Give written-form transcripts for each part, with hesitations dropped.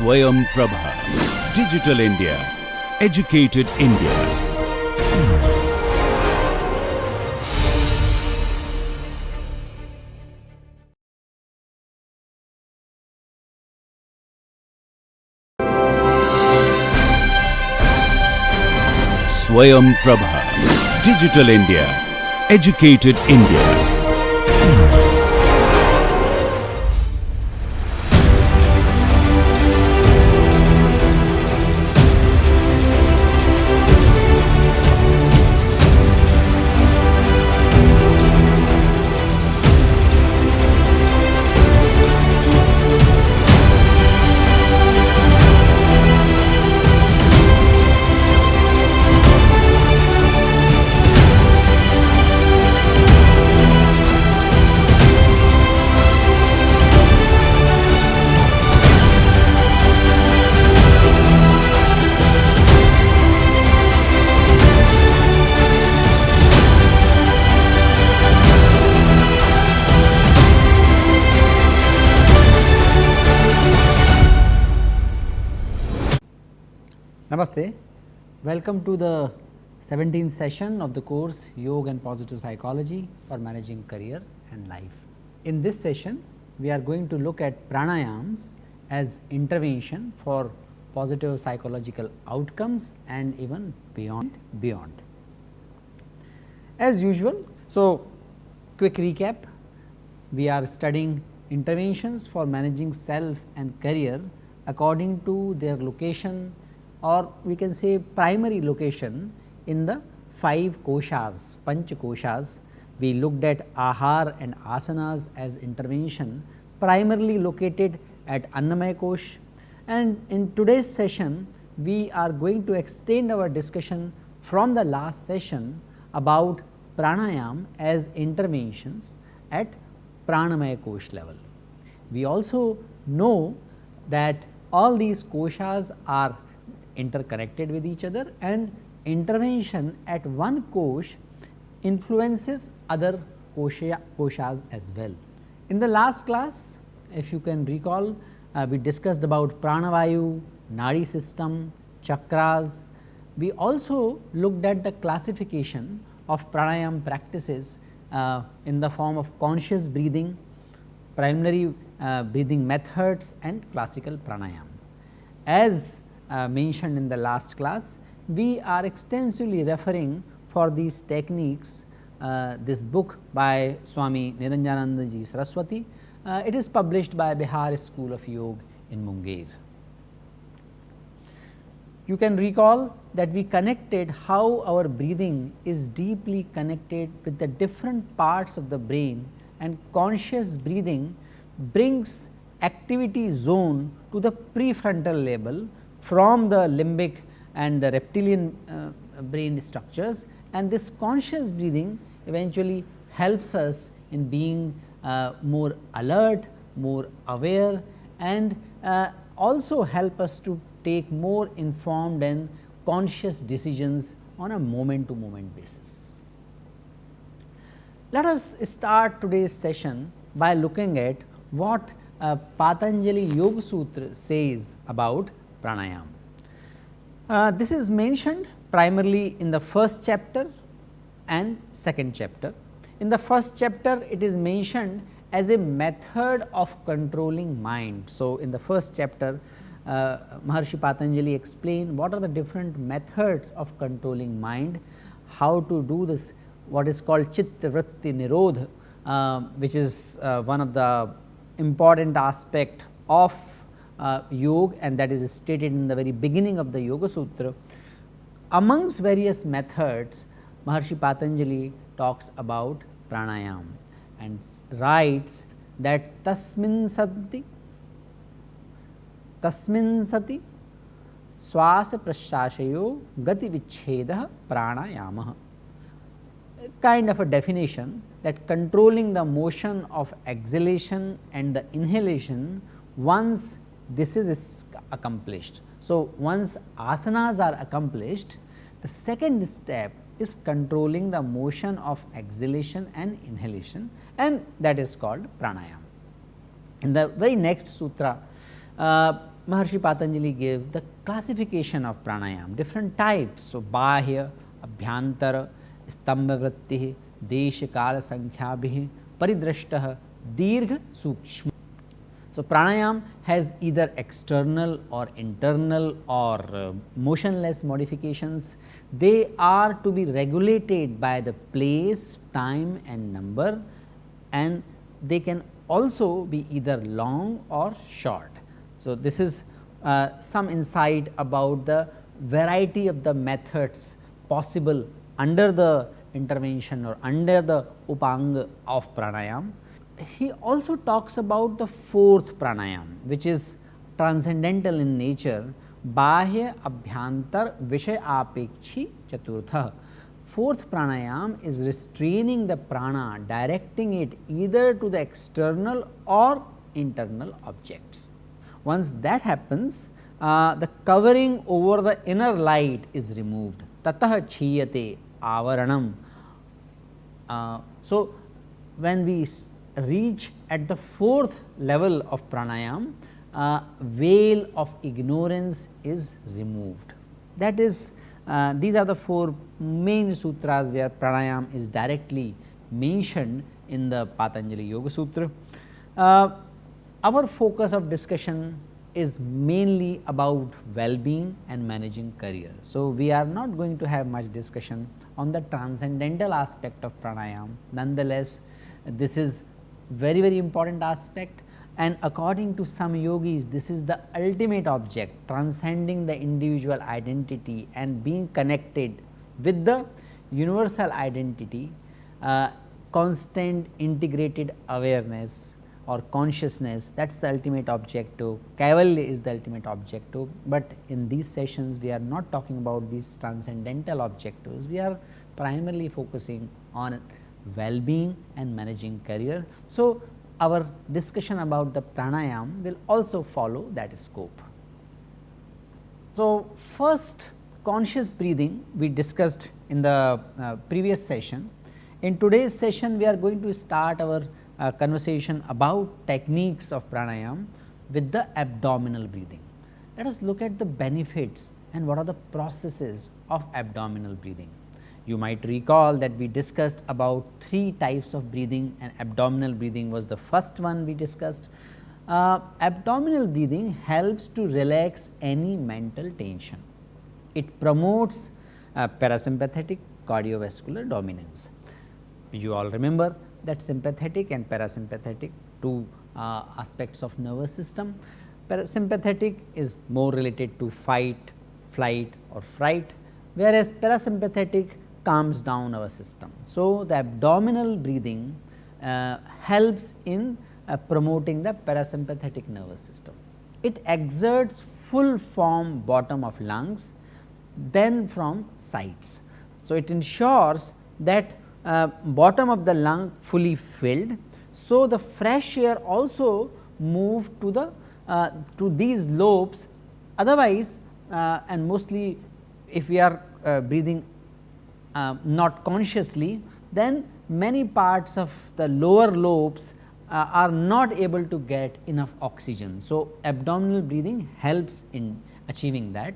Swayam Prabha. Digital India. Educated India. Swayam Prabha. Digital India. Educated India. Namaste. Welcome to the 17th session of the course Yoga and Positive Psychology for Managing Career and Life. In this session, we are going to look at pranayams as intervention for positive psychological outcomes and even beyond. As usual, so quick recap, we are studying interventions for managing self and career according to their location, or we can say primary location in the 5 koshas, panch koshas. We looked at ahar and asanas as intervention primarily located at Annamaya kosh, and in today's session we are going to extend our discussion from the last session about pranayam as interventions at pranamaya kosh level. We also know that all these koshas are interconnected with each other, and intervention at one kosh influences other koshas as well. In the last class, if you can recall, we discussed about pranavayu, nadi system, chakras. We also looked at the classification of pranayam practices in the form of conscious breathing, preliminary breathing methods and classical pranayam. As mentioned in the last class, we are extensively referring for these techniques this book by Swami Niranjanandaji Saraswati. It is published by Bihar School of Yoga in Munger. You can recall that we connected how our breathing is deeply connected with the different parts of the brain, and conscious breathing brings activity zone to the prefrontal level from the limbic and the reptilian brain structures, and this conscious breathing eventually helps us in being more alert, more aware, and also help us to take more informed and conscious decisions on a moment to moment basis. Let us start today's session by looking at what Patanjali Yoga Sutra says about pranayam. This is mentioned primarily in the first chapter and second chapter. In the first chapter, it is mentioned as a method of controlling mind. So, in the first chapter, Maharshi Patanjali explained what are the different methods of controlling mind, how to do this, what is called chitta vritti nirodha, which is one of the important aspect of yoga, and that is stated in the very beginning of the Yoga Sutra. Amongst various methods, Maharshi Patanjali talks about pranayam and writes that tasmin sati swasa prashashayo gati vichhedah pranayamah. Kind of a definition that controlling the motion of exhalation and the inhalation once this is accomplished. So, once asanas are accomplished, the second step is controlling the motion of exhalation and inhalation, and that is called pranayam. In the very next sutra, Maharshi Patanjali gave the classification of pranayam, different types. So, bahya, abhyantara, stambha vritti, desha kala sankhya paridrashtah, dirgha sukshma. So, pranayam has either external or internal or motionless modifications. They are to be regulated by the place, time and number, and they can also be either long or short. So, this is some insight about the variety of the methods possible under the intervention or under the upang of pranayam. He also talks about the fourth pranayam, which is transcendental in nature, bahya abhyantar vishay apekshi chaturtha. Fourth pranayam is restraining the prana, directing it either to the external or internal objects. Once that happens, the covering over the inner light is removed, tatah chhiyate avaranam. So, when we reach at the fourth level of pranayam, veil of ignorance is removed. That is, these are the four main sutras where pranayam is directly mentioned in the Patanjali Yoga Sutra. Our focus of discussion is mainly about well-being and managing career. So, we are not going to have much discussion on the transcendental aspect of pranayam. Nonetheless, this is very important aspect, and according to some yogis, this is the ultimate object, transcending the individual identity and being connected with the universal identity, constant integrated awareness or consciousness. That is the ultimate objective. Kaivalya is the ultimate objective, but in these sessions we are not talking about these transcendental objectives. We are primarily focusing on well-being and managing career. So, our discussion about the pranayam will also follow that scope. So, first conscious breathing we discussed in the previous session. In today's session, we are going to start our conversation about techniques of pranayam with the abdominal breathing. Let us look at the benefits and what are the processes of abdominal breathing. You might recall that we discussed about three types of breathing, and abdominal breathing was the first one we discussed. Abdominal breathing helps to relax any mental tension. It promotes parasympathetic cardiovascular dominance. You all remember that sympathetic and parasympathetic two aspects of nervous system. Parasympathetic is more related to fight, flight or fright, whereas parasympathetic calms down our system. So, the abdominal breathing helps in promoting the parasympathetic nervous system. It exerts full form bottom of lungs, then from sides. So, it ensures that bottom of the lung fully filled. So, the fresh air also move to the to these lobes. Otherwise, and mostly if we are breathing not consciously, then many parts of the lower lobes are not able to get enough oxygen. So, abdominal breathing helps in achieving that.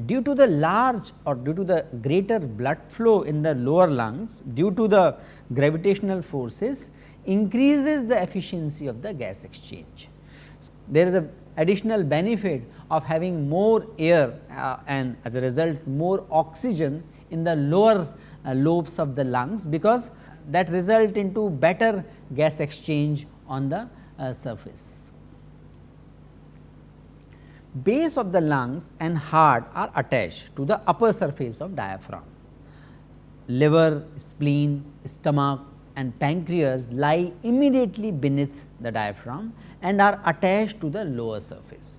Due to the large or due to the greater blood flow in the lower lungs, due to the gravitational forces, increases the efficiency of the gas exchange. There is a additional benefit of having more air and as a result more oxygen in the lower lobes of the lungs, because that result into better gas exchange on the surface. Base of the lungs and heart are attached to the upper surface of diaphragm. Liver, spleen, stomach and pancreas lie immediately beneath the diaphragm and are attached to the lower surface.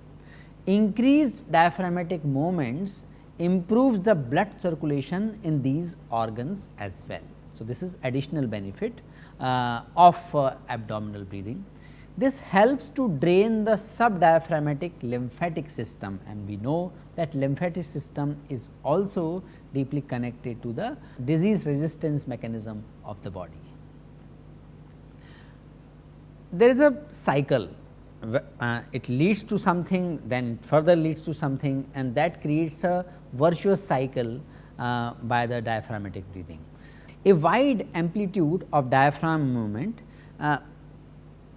Increased diaphragmatic movements improves the blood circulation in these organs as well. So, this is additional benefit of abdominal breathing. This helps to drain the subdiaphragmatic lymphatic system, and we know that lymphatic system is also deeply connected to the disease resistance mechanism of the body. There is a cycle it leads to something, then it further leads to something, and that creates a virtuous cycle by the diaphragmatic breathing. A wide amplitude of diaphragm movement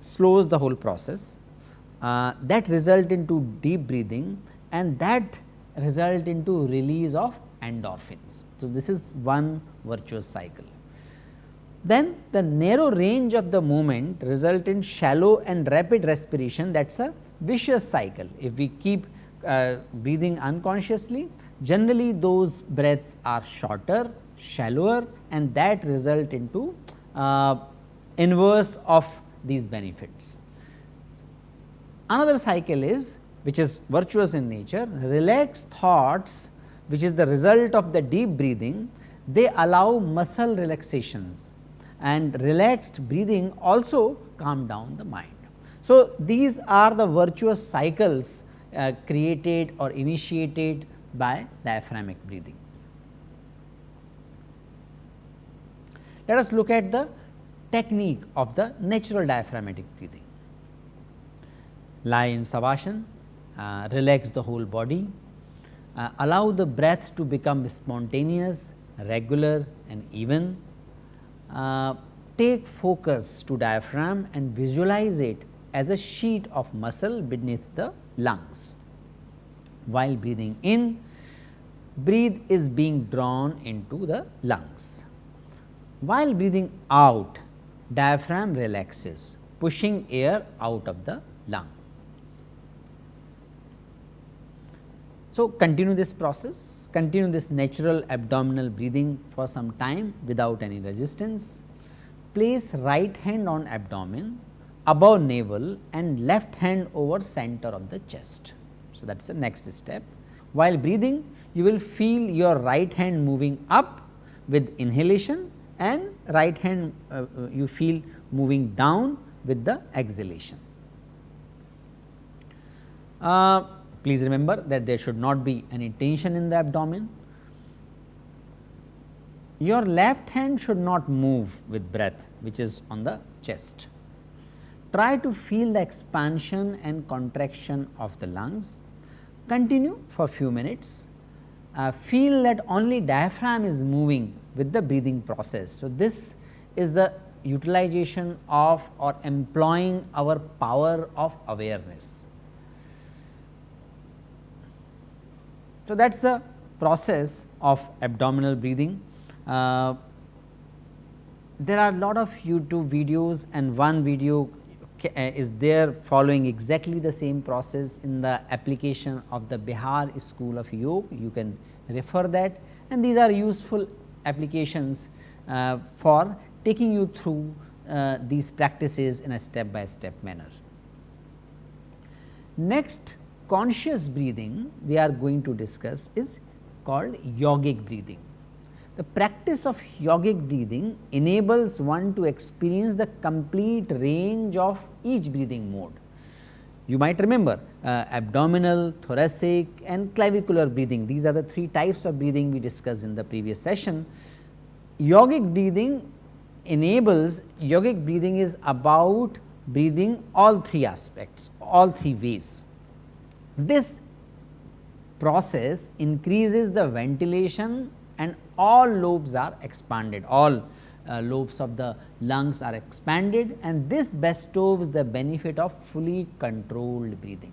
slows the whole process, that result into deep breathing, and that result into release of endorphins. So, this is one virtuous cycle. Then the narrow range of the movement result in shallow and rapid respiration, that is a vicious cycle. If we keep breathing unconsciously, generally those breaths are shorter, shallower, and that result into inverse of these benefits. Another cycle is, which is virtuous in nature, relaxed thoughts, which is the result of the deep breathing. They allow muscle relaxations, and relaxed breathing also calm down the mind. So, these are the virtuous cycles created or initiated by diaphragmatic breathing. Let us look at the technique of the natural diaphragmatic breathing. Lie in Savasana, relax the whole body, allow the breath to become spontaneous, regular and even. Take focus to diaphragm and visualize it as a sheet of muscle beneath the lungs. While breathing in, breath is being drawn into the lungs. While breathing out, diaphragm relaxes, pushing air out of the lungs. So, continue this process, continue this natural abdominal breathing for some time without any resistance. Place right hand on abdomen, above navel, and left hand over center of the chest. So, that is the next step. While breathing, you will feel your right hand moving up with inhalation, and right hand you feel moving down with the exhalation. Please remember that there should not be any tension in the abdomen. Your left hand should not move with breath, which is on the chest. Try to feel the expansion and contraction of the lungs. Continue for few minutes. Feel that only diaphragm is moving with the breathing process. So, this is the utilization of or employing our power of awareness. So, that is the process of abdominal breathing. There are a lot of YouTube videos, and one video is there following exactly the same process in the application of the Bihar School of Yoga. You can refer that, and these are useful applications for taking you through these practices in a step by step manner. Next conscious breathing we are going to discuss is called yogic breathing. The practice of yogic breathing enables one to experience the complete range of each breathing mode. You might remember abdominal, thoracic and clavicular breathing. These are the three types of breathing we discussed in the previous session. Yogic breathing is about breathing all three aspects, all three ways. This process increases the ventilation and all lobes are expanded, all lobes of the lungs are expanded, and this bestows the benefit of fully controlled breathing.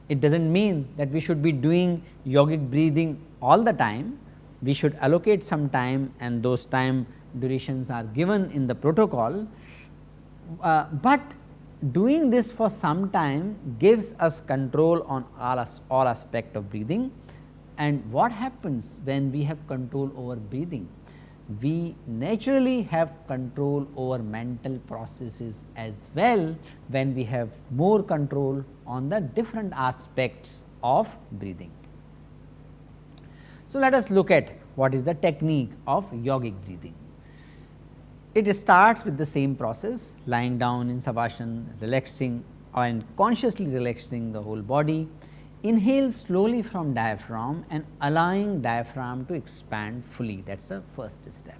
It does not mean that we should be doing yogic breathing all the time. We should allocate some time, and those time durations are given in the protocol, but doing this for some time gives us control on all aspect of breathing. And what happens when we have control over breathing? We naturally have control over mental processes as well when we have more control on the different aspects of breathing. So, let us look at what is the technique of yogic breathing. It starts with the same process, lying down in Savasana, relaxing and consciously relaxing the whole body. Inhale slowly from diaphragm and allowing diaphragm to expand fully, that is the first step.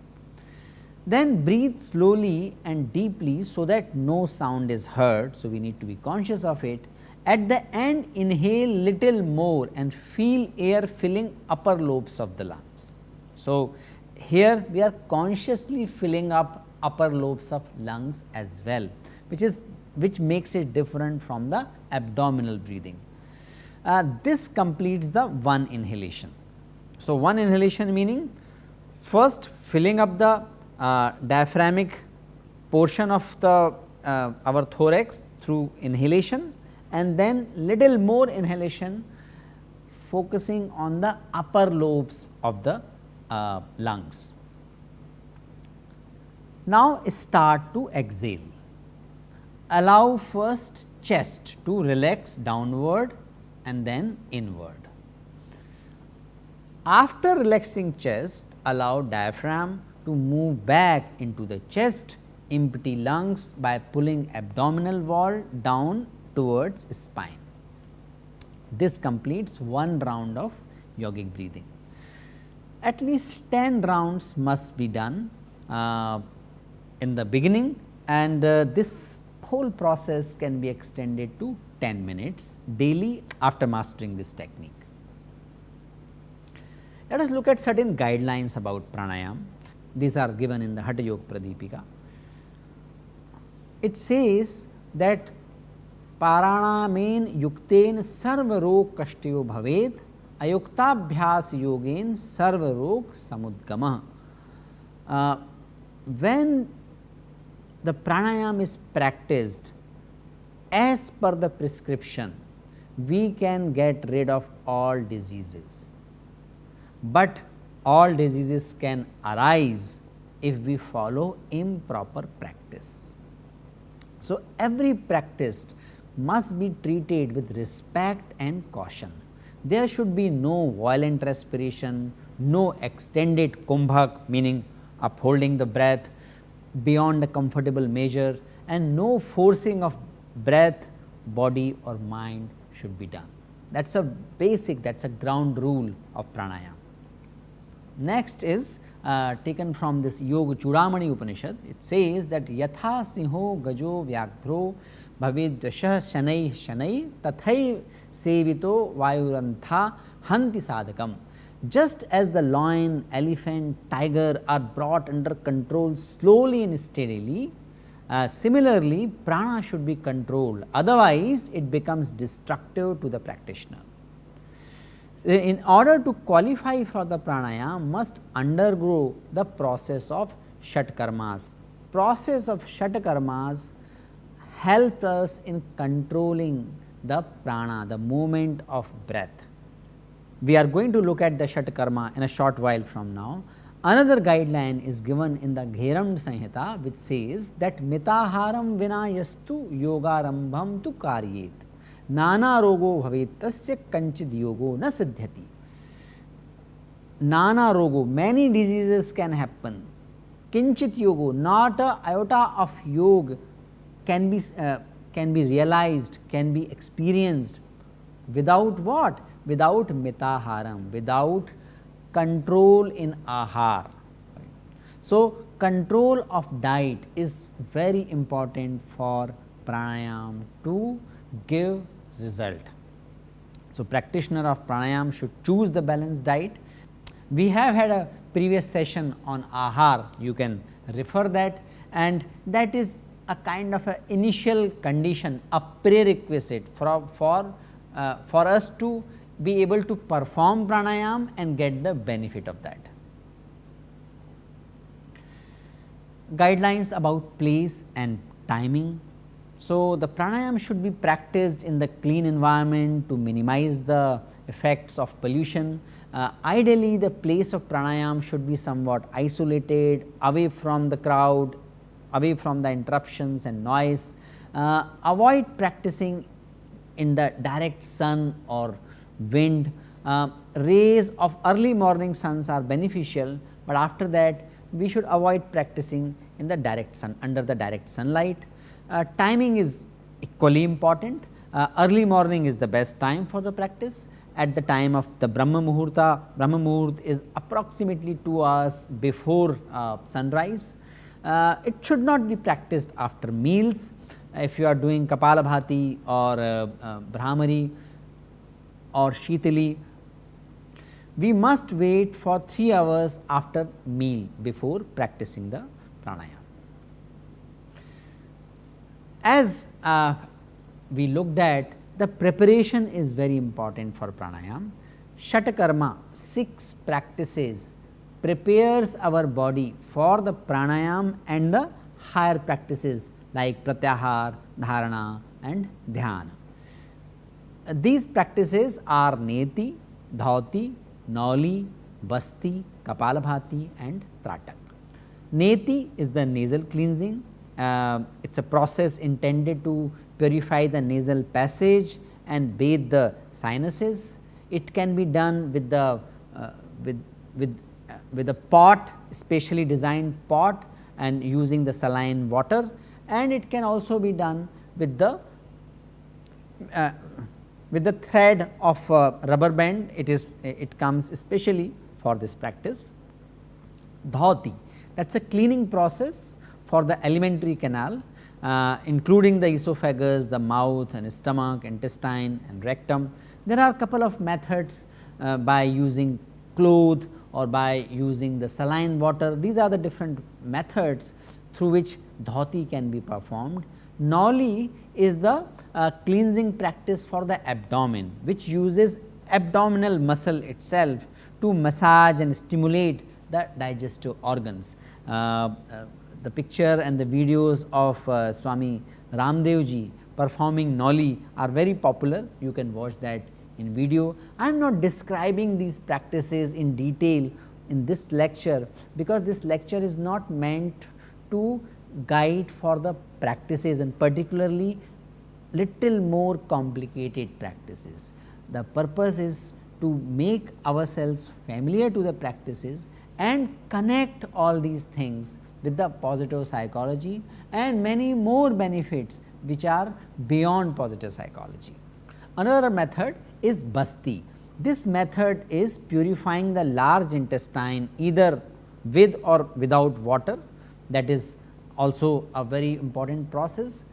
Then breathe slowly and deeply so that no sound is heard. So, we need to be conscious of it. At the end, inhale little more and feel air filling upper lobes of the lungs. So, here we are consciously filling up upper lobes of lungs as well, which makes it different from the abdominal breathing. This completes the one inhalation. So, one inhalation meaning first filling up the diaphragmic portion of the our thorax through inhalation, and then little more inhalation focusing on the upper lobes of the lungs. Now, start to exhale. Allow first chest to relax downward and then inward. After relaxing chest, allow diaphragm to move back into the chest, empty lungs by pulling abdominal wall down towards spine. This completes one round of yogic breathing. At least 10 rounds must be done in the beginning, and this whole process can be extended to 10 minutes daily after mastering this technique. Let us look at certain guidelines about pranayam. These are given in the Hatha Yoga Pradipika. It says that paranamen yukten sarva rog kashtyo bhaved ayuktabhyas yogen sarva rog samudgamah. When the pranayam is practiced as per the prescription, we can get rid of all diseases, but all diseases can arise if we follow improper practice. So, every practice must be treated with respect and caution. There should be no violent respiration, no extended kumbhak, meaning upholding the breath beyond a comfortable measure, and no forcing of breath, body or mind should be done. That is a basic, that is a ground rule of pranayam. Next is taken from this Yoga Chudamani Upanishad. It says that yatha sinho gajo vyagro bhavedvashah shanai shanai tathai sevito vayurantha hanti sadhakam. Just as the lion, elephant, tiger are brought under control slowly and steadily, similarly prana should be controlled, otherwise it becomes destructive to the practitioner. In order to qualify for the pranayam, must undergo the process of shat karmas. Process of shat karmas help us in controlling the prana, the movement of breath. We are going to look at the shat karma in a short while from now. Another guideline is given in the Gheram Samhita, which says that mitaharam vina yastu yogarambham tu karyet nana rogo bhavet tasya kanchid yogo na siddhyati. Nana rogo, many diseases can happen. Kinchit yogo, not a iota of yoga can be realized, can be experienced without what? Without mitaharam, without control in ahar. So, control of diet is very important for pranayam to give result. So, practitioner of pranayam should choose the balanced diet. We have had a previous session on ahar, you can refer that, and that is a kind of a initial condition, a prerequisite for us to be able to perform pranayam and get the benefit of that. Guidelines about place and timing. So, the pranayam should be practiced in the clean environment to minimize the effects of pollution. Ideally, the place of pranayam should be somewhat isolated, away from the crowd, away from the interruptions and noise. Avoid practicing in the direct sun or wind. Rays of early morning suns are beneficial, but after that we should avoid practicing in the direct sun, under the direct sunlight. Timing is equally important. Early morning is the best time for the practice. At the time of the Brahma Muhurta is approximately 2 hours before sunrise. It should not be practiced after meals. If you are doing Kapalabhati or Brahmari or Shitali, we must wait for 3 hours after meal before practicing the pranayam. As we looked at, the preparation is very important for pranayam. Shatakarma, 6 practices, prepares our body for the pranayam and the higher practices like pratyahar, dharana and dhyana. These practices are neti, dhauti, nauli, basti, kapalabhati and tratak. Neti is the nasal cleansing. It is a process intended to purify the nasal passage and bathe the sinuses. It can be done with the with a pot, specially designed pot, and using the saline water, and it can also be done with the thread of rubber band. It comes especially for this practice. Dhauti, that is a cleaning process for the alimentary canal, including the esophagus, the mouth and stomach, intestine and rectum. There are couple of methods by using cloth or by using the saline water. These are the different methods through which dhauti can be performed. Nauli is the cleansing practice for the abdomen, which uses abdominal muscle itself to massage and stimulate the digestive organs. The picture and the videos of Swami Ramdev ji performing Nauli are very popular. You can watch that in video. I am not describing these practices in detail in this lecture, because this lecture is not meant to guide for the practices and particularly little more complicated practices. The purpose is to make ourselves familiar to the practices and connect all these things with the positive psychology and many more benefits which are beyond positive psychology. Another method is basti. This method is purifying the large intestine either with or without water. That is also a very important process.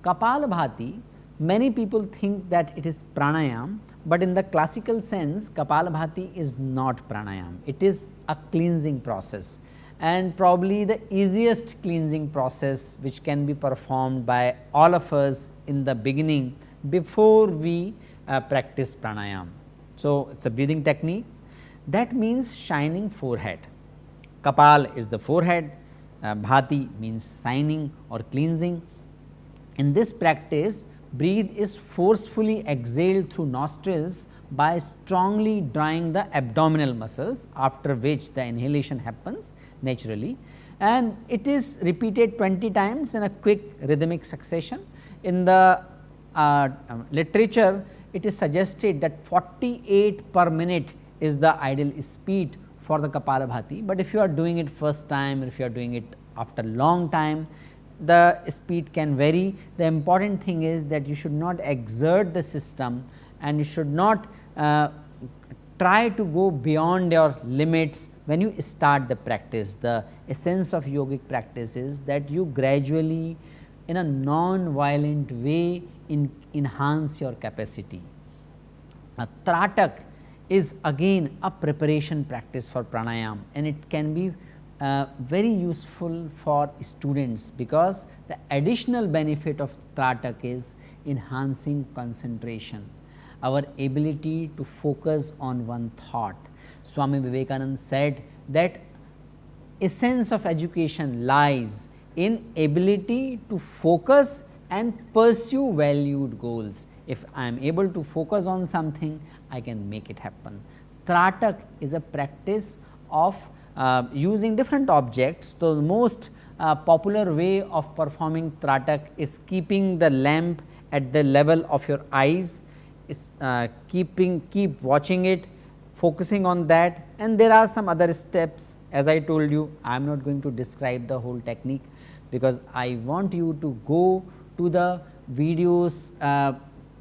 Kapalabhati, many people think that it is pranayam, but in the classical sense Kapalabhati is not pranayam. It is a cleansing process, and probably the easiest cleansing process which can be performed by all of us in the beginning before we practice pranayam. So, it is a breathing technique. That means shining forehead. Kapal is the forehead, bhati means shining or cleansing. In this practice, breath is forcefully exhaled through nostrils by strongly drawing the abdominal muscles, after which the inhalation happens naturally, and it is repeated 20 times in a quick rhythmic succession. In the literature, it is suggested that 48 per minute is the ideal speed for the Kapalabhati, but if you are doing it first time, if you are doing it after long time, the speed can vary. The important thing is that you should not exert the system and you should not try to go beyond your limits when you start the practice. The essence of yogic practice is that you gradually, in a non-violent way, enhance your capacity. Tratak is again a preparation practice for pranayam, and it can be very useful for students, because the additional benefit of tratak is enhancing concentration, our ability to focus on one thought. Swami Vivekananda said that essence of education lies in ability to focus and pursue valued goals. If I am able to focus on something, I can make it happen. Tratak is a practice of using different objects. So, the most popular way of performing tratak is keeping the lamp at the level of your eyes, keep watching it, focusing on that, and there are some other steps. As I told you, I am not going to describe the whole technique, because I want you to go to the videos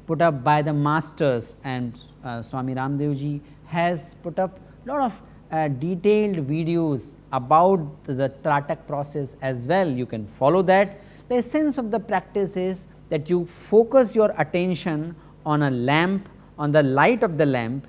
put up by the masters, and Swami Ramdev ji has put up lot of detailed videos about the Tratak process as well. You can follow that. The essence of the practice is that you focus your attention on a lamp, on the light of the lamp,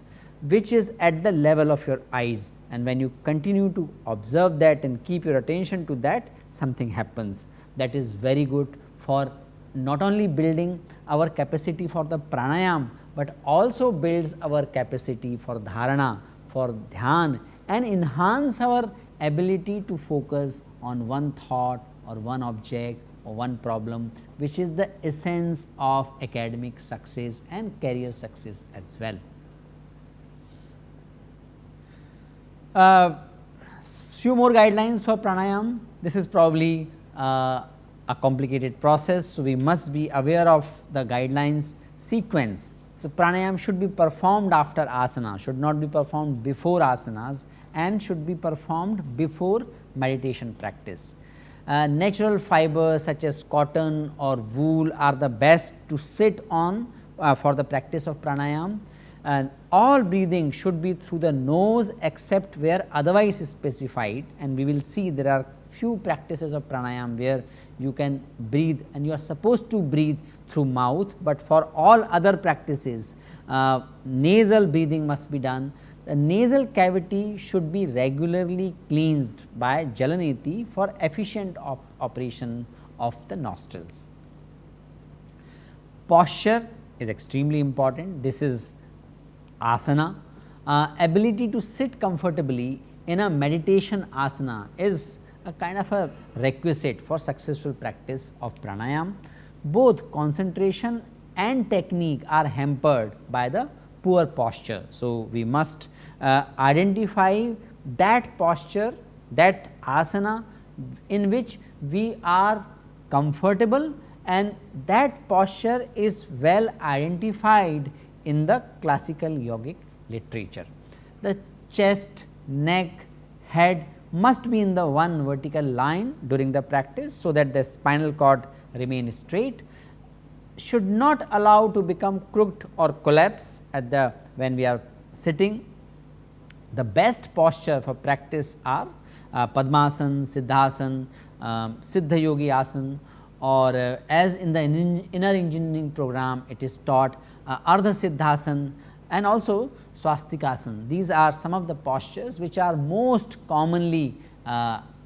which is at the level of your eyes, and when you continue to observe that and keep your attention to that, something happens. That is very good for not only building our capacity for the pranayam, but also builds our capacity for dharana, for dhyan, and enhance our ability to focus on one thought or one object or one problem, which is the essence of academic success and career success as well. Few more guidelines for pranayam. This is probably a complicated process. So, we must be aware of the guidelines sequence. So, pranayam should be performed after asana, should not be performed before asanas, and should be performed before meditation practice. Natural fibers such as cotton or wool are the best to sit on for the practice of pranayam, and all breathing should be through the nose except where otherwise specified, and we will see there are few practices of pranayam where you can breathe and you are supposed to breathe through mouth, but for all other practices nasal breathing must be done. The nasal cavity should be regularly cleansed by jalaneti for efficient operation of the nostrils. Posture is extremely important. This is asana. Ability to sit comfortably in a meditation asana is a kind of a requisite for successful practice of pranayam. Both concentration and technique are hampered by the poor posture. So, we must identify that posture, that asana in which we are comfortable, and that posture is well identified in the classical yogic literature. The chest, neck, head must be in the one vertical line during the practice, so that the spinal cord remain straight, should not allow to become crooked or collapse at the when we are sitting. The best posture for practice are Padmasana, Siddhasana, Siddha Yogi Asana, or as in the inner engineering program it is taught Ardha Siddhasana and also Swastikasana. These are some of the postures which are most commonly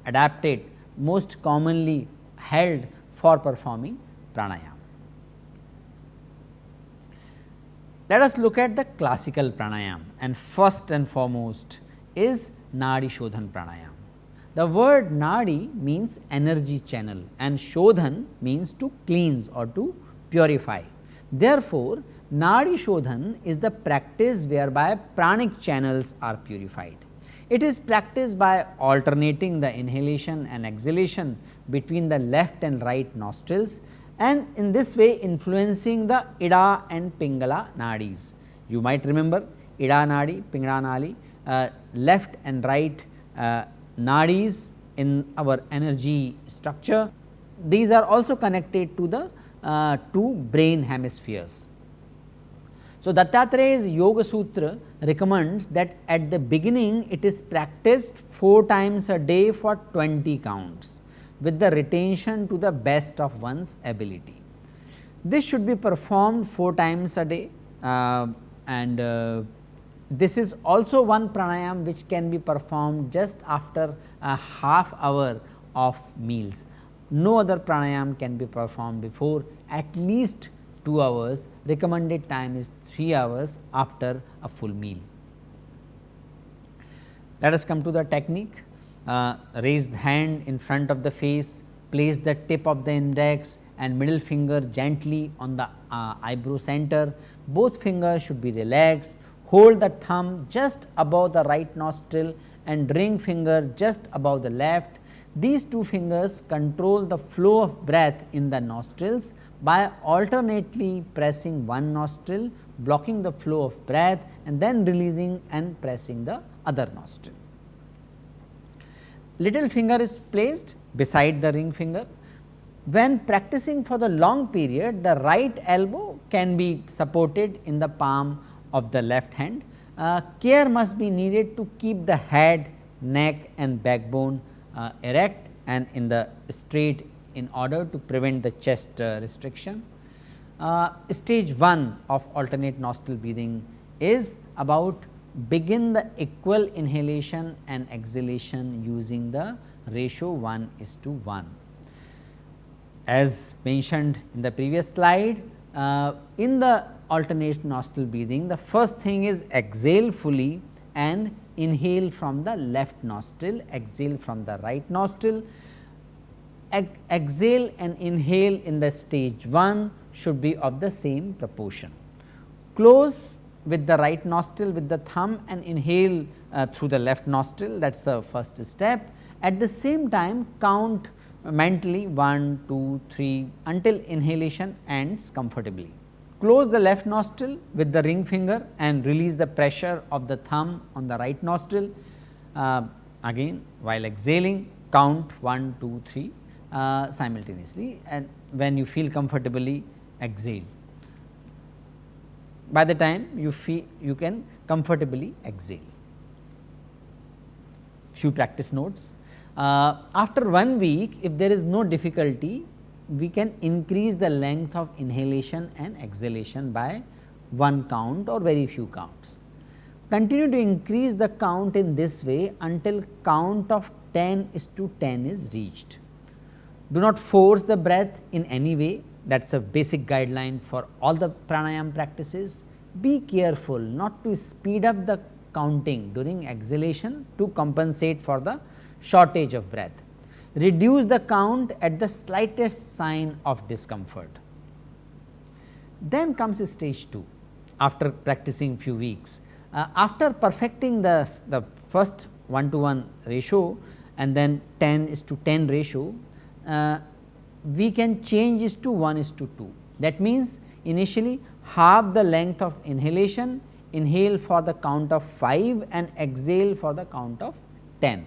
adapted, most commonly held for performing pranayam. Let us look at the classical pranayam, and first and foremost is Nadi Shodhan pranayam. The word Nadi means energy channel and Shodhan means to cleanse or to purify. Therefore, Nadi Shodhan is the practice whereby pranic channels are purified. It is practiced by alternating the inhalation and exhalation between the left and right nostrils, and in this way influencing the Ida and Pingala nadis. You might remember Ida nadi, Pingala nadi, left and right nadis in our energy structure. These are also connected to the two brain hemispheres. So, Dattatraya's Yoga Sutra recommends that at the beginning it is practiced 4 times a day for 20 counts, with the retention to the best of one's ability. This should be performed 4 times a day, and this is also one pranayam which can be performed just after a half hour of meals. No other pranayam can be performed before at least 2 hours. Recommended time is 3 hours after a full meal. Let us come to the technique. Raise the hand in front of the face, place the tip of the index and middle finger gently on the eyebrow center. Both fingers should be relaxed. Hold the thumb just above the right nostril and ring finger just above the left. These two fingers control the flow of breath in the nostrils by alternately pressing one nostril, blocking the flow of breath, and then releasing and pressing the other nostril. Little finger is placed beside the ring finger. When practicing for the long period, the right elbow can be supported in the palm of the left hand. care must be needed to keep the head, neck and backbone erect and in the straight in order to prevent the chest restriction. Stage 1 of alternate nostril breathing is about begin the equal inhalation and exhalation using the ratio 1:1. As mentioned in the previous slide, in the alternate nostril breathing, the first thing is exhale fully and inhale from the left nostril, exhale from the right nostril. Exhale and inhale in the stage 1 should be of the same proportion. Close with the right nostril with the thumb and inhale through the left nostril, that is the first step. At the same time count mentally 1, 2, 3 until inhalation ends comfortably. Close the left nostril with the ring finger and release the pressure of the thumb on the right nostril. Again while exhaling count 1, 2, 3 simultaneously, and when you feel comfortably exhale. By the time you feel you can comfortably exhale. Few practice notes. After 1 week, if there is no difficulty, we can increase the length of inhalation and exhalation by 1 count or very few counts. Continue to increase the count in this way until count of 10:10 is reached. Do not force the breath in any way, that is a basic guideline for all the pranayam practices. Be careful not to speed up the counting during exhalation to compensate for the shortage of breath. Reduce the count at the slightest sign of discomfort. Then comes stage 2 after practicing few weeks. After perfecting the first 1:1 ratio and then 10:10 ratio, we can change this to 1:2. That means, initially half the length of inhalation, inhale for the count of 5 and exhale for the count of 10.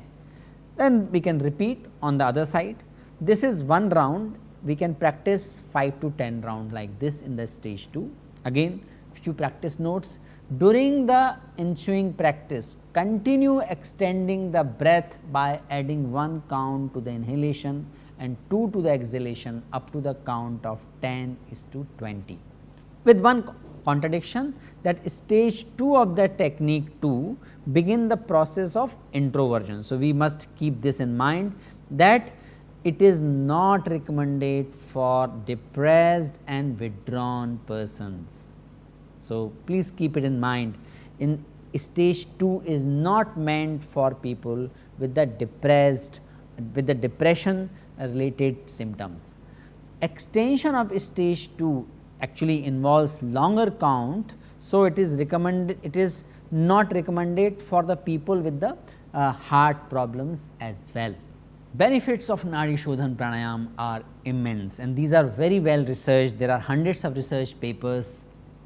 Then we can repeat on the other side. This is 1 round, we can practice 5 to 10 round like this in the stage 2. Again few practice notes. During the ensuing practice, continue extending the breath by adding 1 count to the inhalation and 2 to the exhalation up to the count of 10:20. With one contradiction, that stage 2 of the technique 2 begin the process of introversion. So, we must keep this in mind that it is not recommended for depressed and withdrawn persons. So, please keep it in mind. In stage 2 is not meant for people with the depression related symptoms. Extension of stage 2 actually involves longer count. So, it is not recommended for the people with the heart problems as well. Benefits of Nadi Shodhan Pranayam are immense, and these are very well researched. There are hundreds of research papers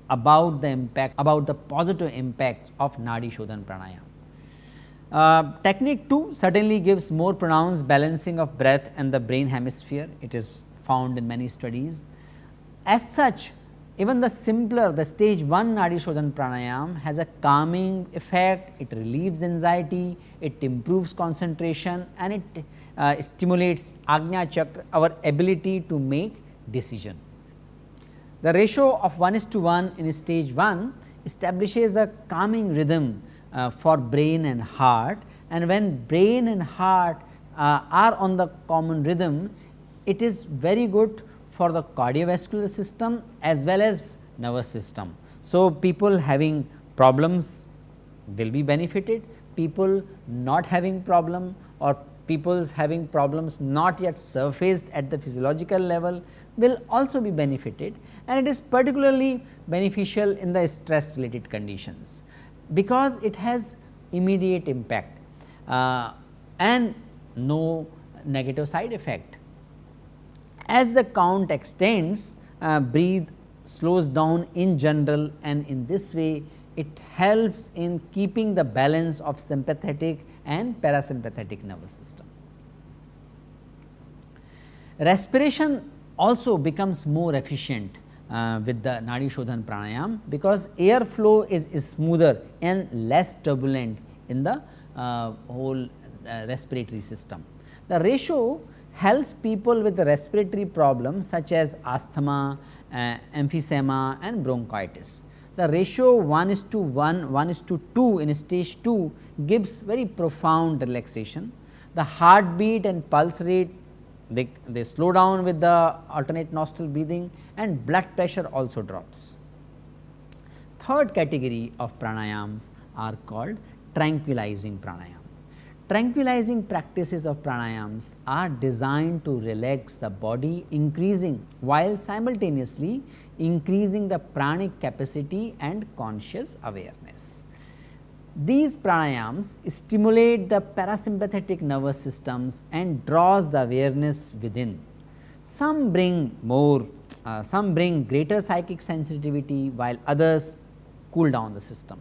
about the impact, about the positive impact of Nadi Shodhan Pranayam. Technique 2 certainly gives more pronounced balancing of breath and the brain hemisphere. It is found in many studies. As such, even the simpler, the stage 1 Nadi Shodhan Pranayam has a calming effect, it relieves anxiety, it improves concentration, and it stimulates Agnya Chakra, our ability to make decision. The ratio of 1:1 in stage 1 establishes a calming rhythm for brain and heart, and when brain and heart are on the common rhythm, it is very good for the cardiovascular system as well as nervous system. So, people having problems will be benefited, people not having problem or people's having problems not yet surfaced at the physiological level will also be benefited, and it is particularly beneficial in the stress related conditions, because it has immediate impact and no negative side effect. As the count extends, breathe slows down in general, and in this way it helps in keeping the balance of sympathetic and parasympathetic nervous system. Respiration also becomes more efficient with the Nadi Shodhan pranayam, because air flow is smoother and less turbulent in the whole respiratory system. The ratio helps people with the respiratory problems such as asthma, emphysema and bronchitis. The ratio 1:1, 1:2 in stage 2 gives very profound relaxation. The heartbeat and pulse rate, they slow down with the alternate nostril breathing, and blood pressure also drops. Third category of pranayams are called tranquilizing pranayam. Tranquilizing practices of pranayams are designed to relax the body, increasing while simultaneously increasing the pranic capacity and conscious awareness. These pranayams stimulate the parasympathetic nervous systems and draws the awareness within. Some bring greater psychic sensitivity, while others cool down the system.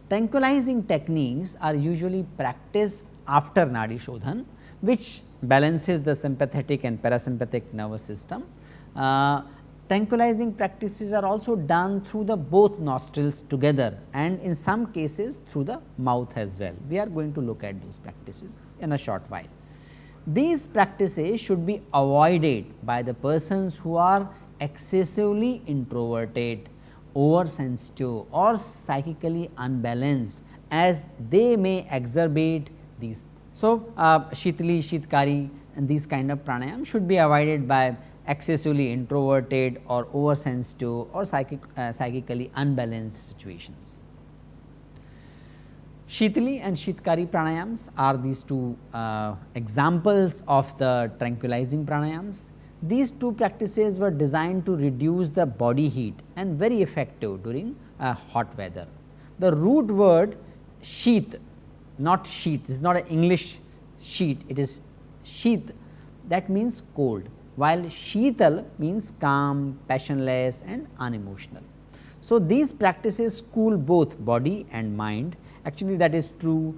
Tranquilizing techniques are usually practiced after Nadi Shodhan, which balances the sympathetic and parasympathetic nervous system. Tranquilizing practices are also done through the both nostrils together, and in some cases through the mouth as well. We are going to look at those practices in a short while. These practices should be avoided by the persons who are excessively introverted, oversensitive or psychically unbalanced, as they may exacerbate these. So, Shitali, Shitkari and these kind of pranayam should be avoided by excessively introverted or oversensitive or psychically unbalanced situations. Shitali and Shitkari pranayams are these two examples of the tranquilizing pranayams. These two practices were designed to reduce the body heat and very effective during hot weather. The root word sheath, not sheath, this is not an English sheet, it is sheath, that means cold, while sheetal means calm, passionless and unemotional. So, these practices cool both body and mind. Actually, that is true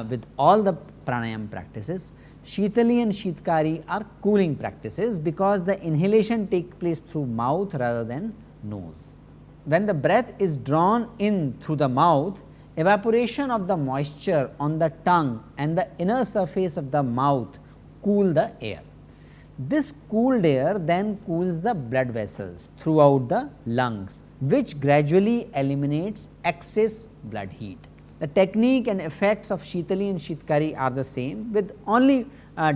with all the pranayam practices. Shitali and Shitkari are cooling practices because the inhalation takes place through mouth rather than nose. When the breath is drawn in through the mouth, evaporation of the moisture on the tongue and the inner surface of the mouth cool the air. This cooled air then cools the blood vessels throughout the lungs, which gradually eliminates excess blood heat. The technique and effects of Shitali and Shitkari are the same, with only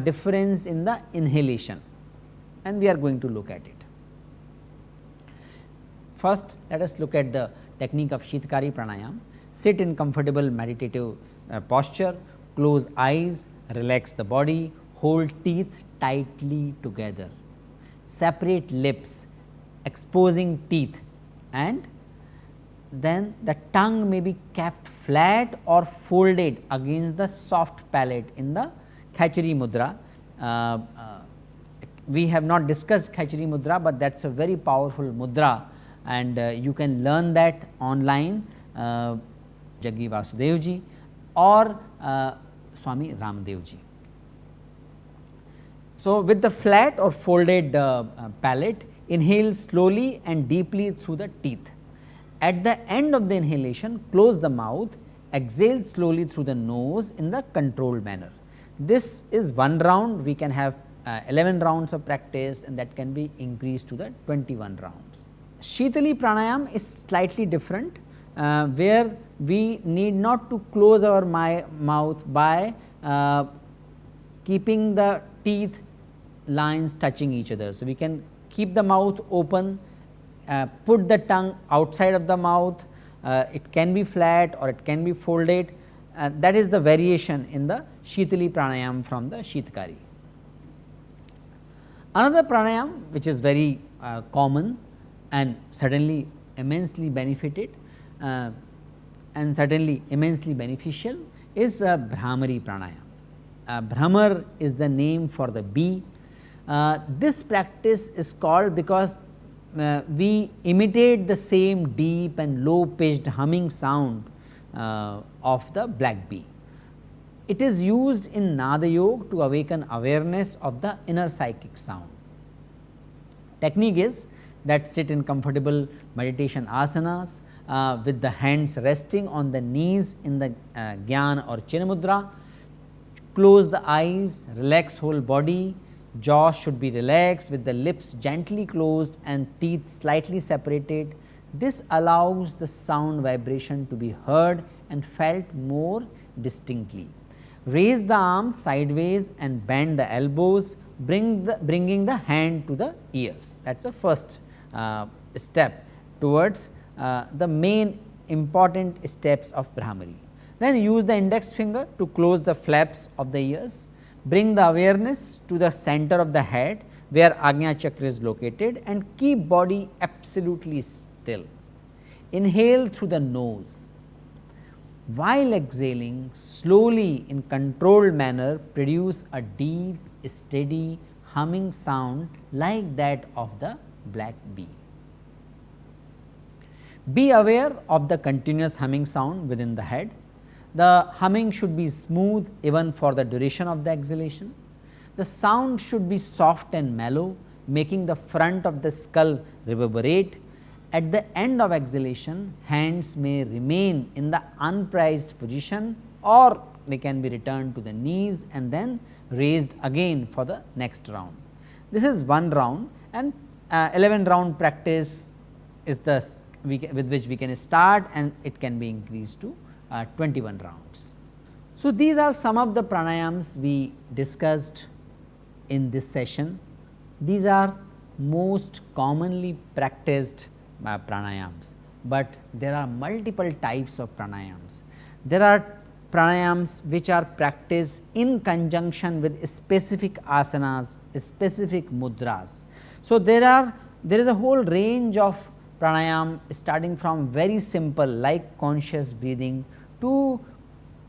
difference in the inhalation, and we are going to look at it. First, let us look at the technique of Shitkari pranayam. Sit in comfortable meditative posture, close eyes, relax the body, hold teeth tightly together, separate lips, exposing teeth, and then the tongue may be kept flat or folded against the soft palate in the Khachari mudra. We have not discussed Khachari mudra, but that is a very powerful mudra, and you can learn that online, Jaggi Vasudevji or Swami Ramdevji. So, with the flat or folded palate, inhale slowly and deeply through the teeth. At the end of the inhalation, close the mouth, exhale slowly through the nose in the controlled manner. This is one round. We can have 11 rounds of practice, and that can be increased to the 21 rounds. Shitali pranayam is slightly different, where we need not to close our mouth by keeping the teeth lines touching each other. So, we can keep the mouth open, put the tongue outside of the mouth, it can be flat or it can be folded, that is the variation in the Shitali pranayam from the Shitkari. Another pranayam which is very common and certainly immensely benefited and certainly immensely beneficial is Bhramari pranayam. Bhramar is the name for the bee. This practice is called because we imitate the same deep and low pitched humming sound of the black bee. It is used in Nada Yoga to awaken awareness of the inner psychic sound. Technique is that sit in comfortable meditation asanas with the hands resting on the knees in the Gyan or Chin Mudra. Close the eyes, relax whole body, jaw should be relaxed with the lips gently closed and teeth slightly separated. This allows the sound vibration to be heard and felt more distinctly. Raise the arms sideways and bend the elbows, bringing the hand to the ears. That is the first step towards the main important steps of Brahmari. Then use the index finger to close the flaps of the ears. Bring the awareness to the center of the head where Ajna Chakra is located and keep body absolutely still. Inhale through the nose. While exhaling, slowly in controlled manner produce a deep, steady humming sound like that of the black bee. Be aware of the continuous humming sound within the head. The humming should be smooth even for the duration of the exhalation. The sound should be soft and mellow, making the front of the skull reverberate. At the end of exhalation, hands may remain in the unprized position or they can be returned to the knees and then raised again for the next round. This is one round, and 11 round practice is the with which we can start, and it can be increased to 21 rounds. So, these are some of the pranayams we discussed in this session. These are most commonly practiced pranayams, but there are multiple types of pranayams. There are pranayams which are practiced in conjunction with specific asanas, specific mudras. So, there is a whole range of pranayam starting from very simple like conscious breathing to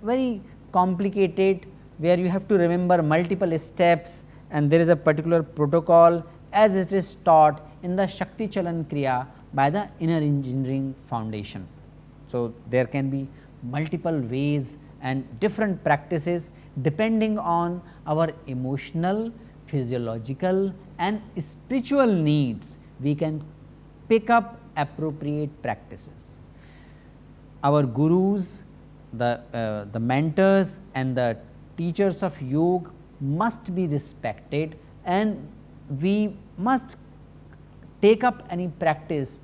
very complicated where you have to remember multiple steps, and there is a particular protocol as it is taught in the Shakti Chalan Kriya by the Inner Engineering Foundation. So, there can be multiple ways and different practices depending on our emotional, physiological and spiritual needs. We can pick up appropriate practices. Our gurus, the mentors and the teachers of yoga must be respected, and we must take up any practice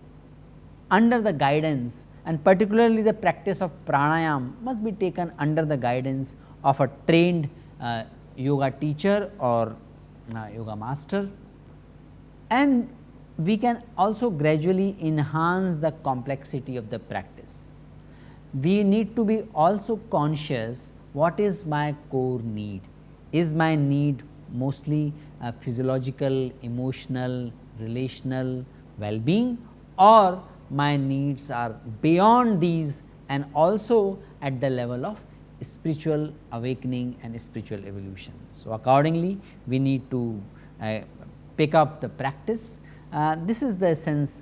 under the guidance, and particularly the practice of pranayam must be taken under the guidance of a trained yoga teacher or yoga master. And we can also gradually enhance the complexity of the practice. We need to be also conscious what is my core need. Is my need mostly physiological, emotional, relational well-being, or my needs are beyond these and also at the level of spiritual awakening and spiritual evolution. So, accordingly we need to pick up the practice. This is the essence.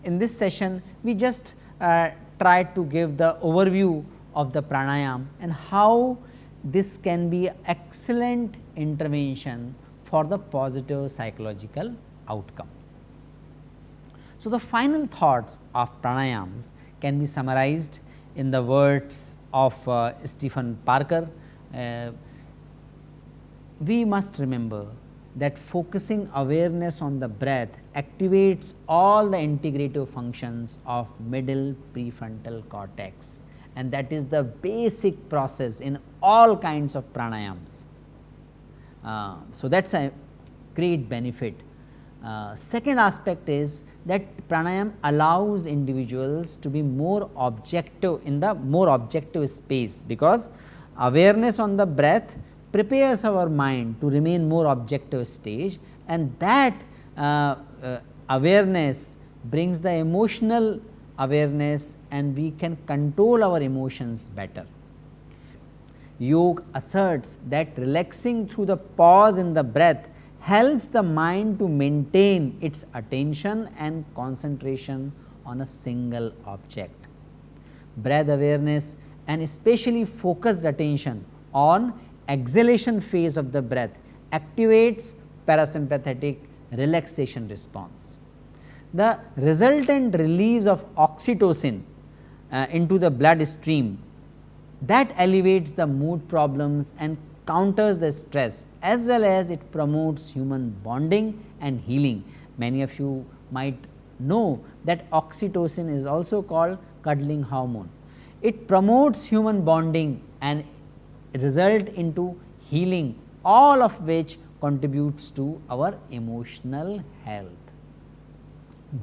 In this session we just try to give the overview of the pranayam and how this can be excellent intervention for the positive psychological outcome. So, the final thoughts of pranayams can be summarized in the words of Stephen Parker. We must remember that focusing awareness on the breath activates all the integrative functions of middle prefrontal cortex, and that is the basic process in all kinds of pranayams. So, that is a great benefit. Second aspect is that pranayam allows individuals to be more objective in the more objective space, because awareness on the breath prepares our mind to remain more objective stage, and that awareness brings the emotional awareness and we can control our emotions better. Yoga asserts that relaxing through the pause in the breath helps the mind to maintain its attention and concentration on a single object. Breath awareness and especially focused attention on exhalation phase of the breath activates parasympathetic relaxation response. the resultant release of oxytocin into the bloodstream, that alleviates the mood problems and counters the stress, as well as it promotes human bonding and healing. Many of you might know that oxytocin is also called cuddling hormone. It promotes human bonding and result into healing, all of which contributes to our emotional health.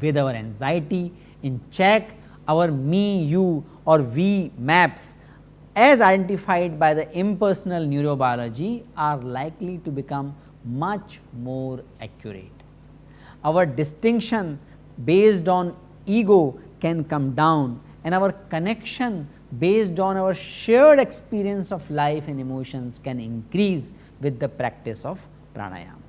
With our anxiety in check, our me, you or we maps as identified by the impersonal neurobiology are likely to become much more accurate. Our distinction based on ego can come down, and our connection based on our shared experience of life and emotions can increase with the practice of pranayama.